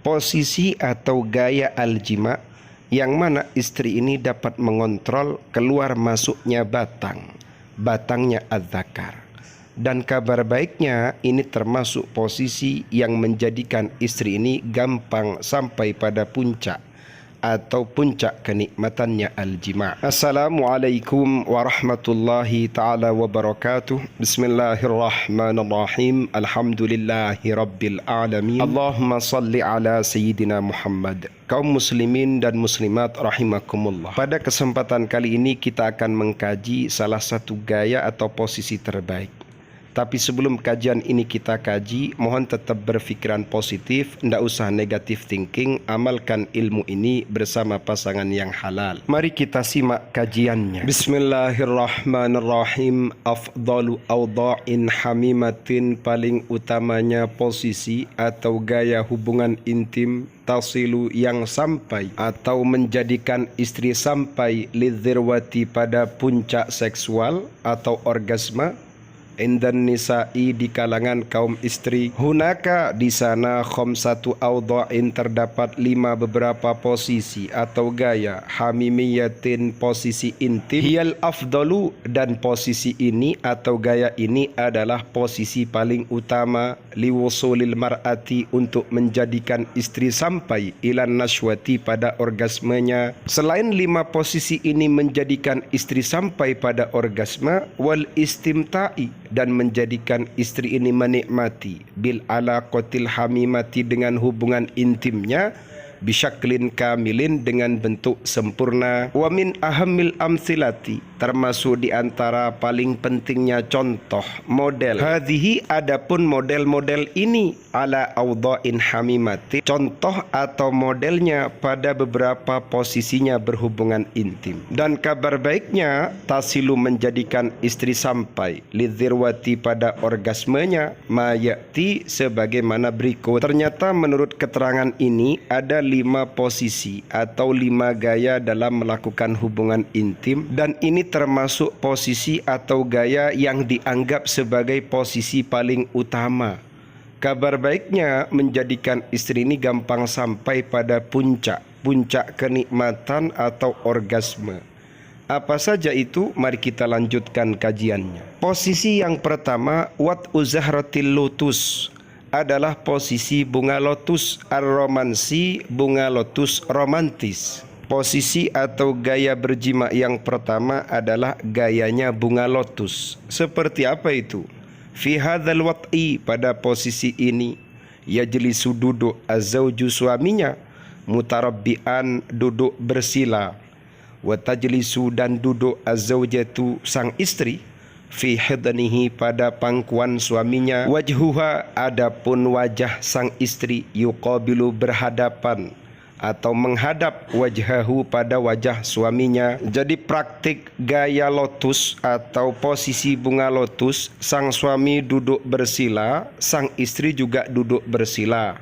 posisi atau gaya al-jima yang mana istri ini dapat mengontrol keluar masuknya batangnya az-zakar. Dan kabar baiknya ini termasuk posisi yang menjadikan istri ini gampang sampai pada puncak atau puncak kenikmatannya al-jima'. Assalamualaikum warahmatullahi ta'ala wabarakatuh. Bismillahirrahmanirrahim. Alhamdulillahi rabbil alamin. Allahumma salli ala Sayyidina Muhammad. Kaum muslimin dan muslimat rahimakumullah. Pada kesempatan kali ini kita akan mengkaji salah satu gaya atau posisi terbaik. Tapi sebelum kajian ini kita kaji, mohon tetap berpikiran positif, tidak usah negatif thinking, amalkan ilmu ini bersama pasangan yang halal. Mari kita simak kajiannya. Bismillahirrahmanirrahim. Afdalu awda'in hamimatin, paling utamanya posisi atau gaya hubungan intim tasilu yang sampai atau menjadikan istri sampai lidzirwati pada puncak seksual atau orgasme indan nisa'i di kalangan kaum istri. Hunaka di sana khamsatu awda'in terdapat 5 beberapa posisi atau gaya hamimiyatin posisi intim. Hiyal afdalu, dan posisi ini atau gaya ini adalah posisi paling utama liwusulil mar'ati untuk menjadikan istri sampai ilan nashwati pada orgasmenya. Selain 5 posisi ini menjadikan istri sampai pada orgasme, wal istimta'i, dan menjadikan istri ini menikmati bil alaqatil hamimati dengan hubungan intimnya bisyaklin kamilin dengan bentuk sempurna. Wa min ahammil amthilati, termasuk di antara paling pentingnya contoh model. Hadhihi, adapun model-model ini ala awda'in hamimati, contoh atau modelnya pada beberapa posisinya berhubungan intim. Dan kabar baiknya tasilu menjadikan istri sampai lidzirwati pada orgasmenya mayati sebagaimana berikut. Ternyata menurut keterangan ini ada 5 posisi atau 5 gaya dalam melakukan hubungan intim, dan ini termasuk posisi atau gaya yang dianggap sebagai posisi paling utama. Kabar baiknya menjadikan istri ini gampang sampai pada puncak kenikmatan atau orgasme. Apa saja itu? Mari kita lanjutkan kajiannya. Posisi yang pertama, wat'u zahratil lotus, adalah posisi bunga lotus ar-romansi, bunga lotus romantis. Posisi atau gaya berjima yang pertama adalah gayanya bunga lotus. Seperti apa itu? Fi hadzal wat'i, pada posisi ini, yajlisu duduk az-zawju suaminya, mutarabbian duduk bersila, wa tajlisu dan duduk az-zawjatu sang istri, fi hidnihi pada pangkuan suaminya, wajhuha, adapun wajah sang istri, yuqabilu berhadapan atau menghadap wajhahu pada wajah suaminya. Jadi praktik gaya lotus atau posisi bunga lotus, sang suami duduk bersila, sang istri juga duduk bersila.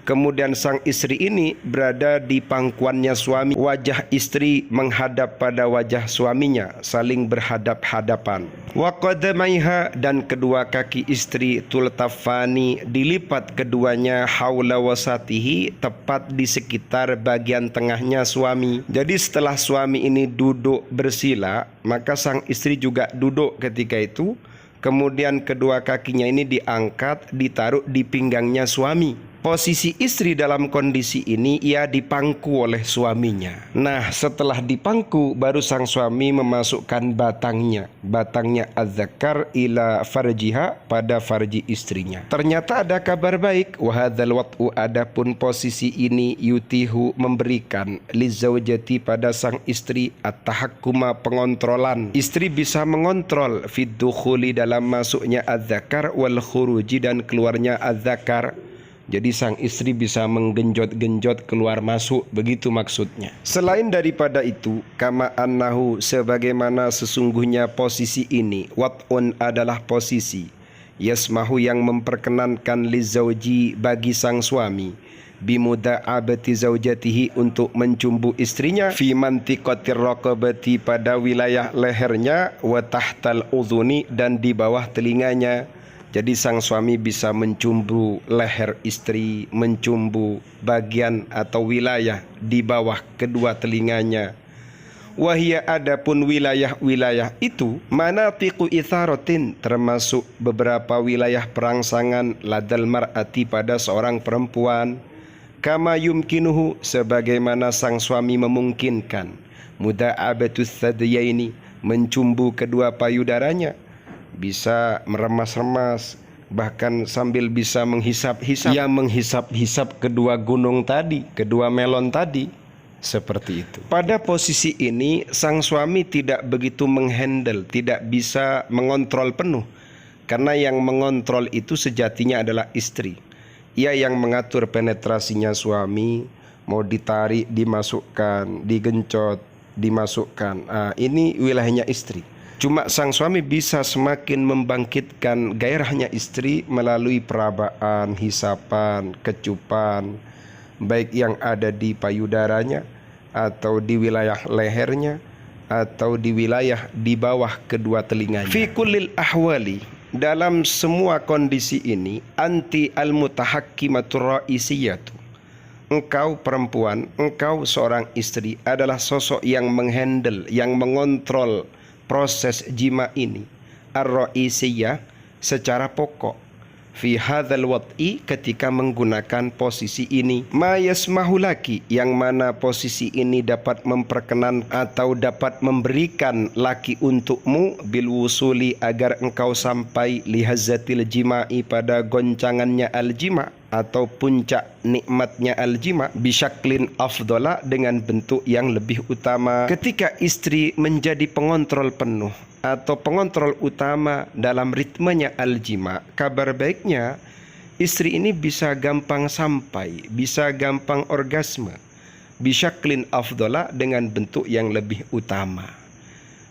Kemudian sang istri ini berada di pangkuannya suami, wajah istri menghadap pada wajah suaminya, saling berhadap-hadapan. Wa qadamaiha, dan kedua kaki istri tultafani, dilipat keduanya haula wasatihi, tepat di sekitar bagian tengahnya suami. Jadi setelah suami ini duduk bersila, maka sang istri juga duduk ketika itu. Kemudian kedua kakinya ini diangkat, ditaruh di pinggangnya suami. Posisi istri dalam kondisi ini, ia dipangku oleh suaminya. Nah, setelah dipangku, baru sang suami memasukkan batangnya az-zakar ila farjiha, pada farji istrinya. Ternyata ada kabar baik. Wahadzal wat'u, adapun posisi ini, yutihu memberikan lizaujati pada sang istri at-tahakkuma pengontrolan. Istri bisa mengontrol fid dukhuli dalam masuknya az-zakar wal khuruji dan keluarnya az-zakar. Jadi sang istri bisa menggenjot-genjot keluar masuk, begitu maksudnya. Selain daripada itu, kama annahu, sebagaimana sesungguhnya posisi ini, wat'un adalah posisi yasmahu yang memperkenankan lizauji bagi sang suami, bimuda'abati zaujatihi untuk mencumbu istrinya, fi mantiqatir raqabati pada wilayah lehernya, wa tahtal udhuni dan di bawah telinganya, Jadi sang suami bisa mencumbu leher istri, mencumbu bagian atau wilayah di bawah kedua telinganya. Wahia adapun wilayah-wilayah itu manafiqu itharatin, termasuk beberapa wilayah perangsangan ladal mar'ati pada seorang perempuan. Kama yumkinuhu, sebagaimana sang suami memungkinkan, muda'abatus thadyaini, mencumbu kedua payudaranya, bisa meremas-remas, bahkan sambil bisa menghisap-hisap, ya menghisap-hisap kedua gunung tadi, kedua melon tadi, seperti itu. Pada posisi ini sang suami tidak begitu menghandle, tidak bisa mengontrol penuh, karena yang mengontrol itu sejatinya adalah istri. Ia yang mengatur penetrasinya suami, mau ditarik, dimasukkan, digencot, dimasukkan. Ini wilayahnya istri. Cuma sang suami bisa semakin membangkitkan gairahnya istri melalui perabaan, hisapan, kecupan, baik yang ada di payudaranya, atau di wilayah lehernya, atau di wilayah di bawah kedua telinganya. Fi kullil ahwali, dalam semua kondisi ini, anti al-mutahakkimatur ra'isiyatu, engkau perempuan, engkau seorang istri adalah sosok yang menghandle, yang mengontrol proses jima ini, ar-ra'isiyah, secara pokok, fi hadzal wad'i, ketika menggunakan posisi ini, ma yasmahu laki, yang mana posisi ini dapat memperkenan atau dapat memberikan laki untukmu bil wusuli, agar engkau sampai lihazzatil jima'i, pada goncangannya al-jima' atau puncak nikmatnya al-jima', bisyaklin afdola, dengan bentuk yang lebih utama. Ketika istri menjadi pengontrol penuh atau pengontrol utama dalam ritmenya al-jima', kabar baiknya istri ini bisa gampang sampai, bisa gampang orgasme, bisyaklin afdola, dengan bentuk yang lebih utama.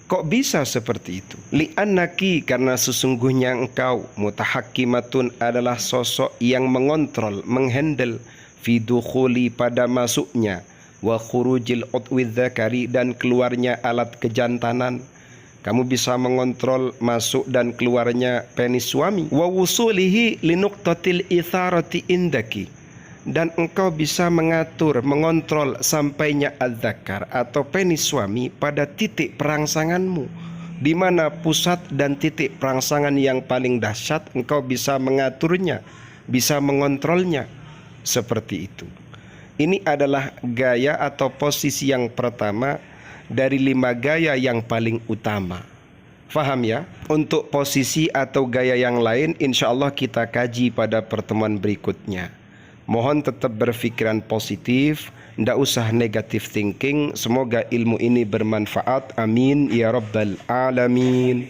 Kok bisa seperti itu? Li'annaki, karena sesungguhnya engkau mutahakkimatun, adalah sosok yang mengontrol, menghandle, fi dukhuli, pada masuknya, wa khurujil udwi dzakari, dan keluarnya alat kejantanan. Kamu bisa mengontrol masuk dan keluarnya penis suami. Wa wusulihi linuqtatil itharati indaki, dan engkau bisa mengatur, mengontrol sampainya adzakar atau penis suami pada titik perangsanganmu, di mana pusat dan titik perangsangan yang paling dahsyat, engkau bisa mengaturnya, bisa mengontrolnya, seperti itu. Ini adalah gaya atau posisi yang pertama dari 5 gaya yang paling utama. Faham ya? Untuk posisi atau gaya yang lain insya Allah kita kaji pada pertemuan berikutnya. Mohon tetap berpikiran positif, tidak usah negative thinking. Semoga ilmu ini bermanfaat. Amin ya rabbal alamin.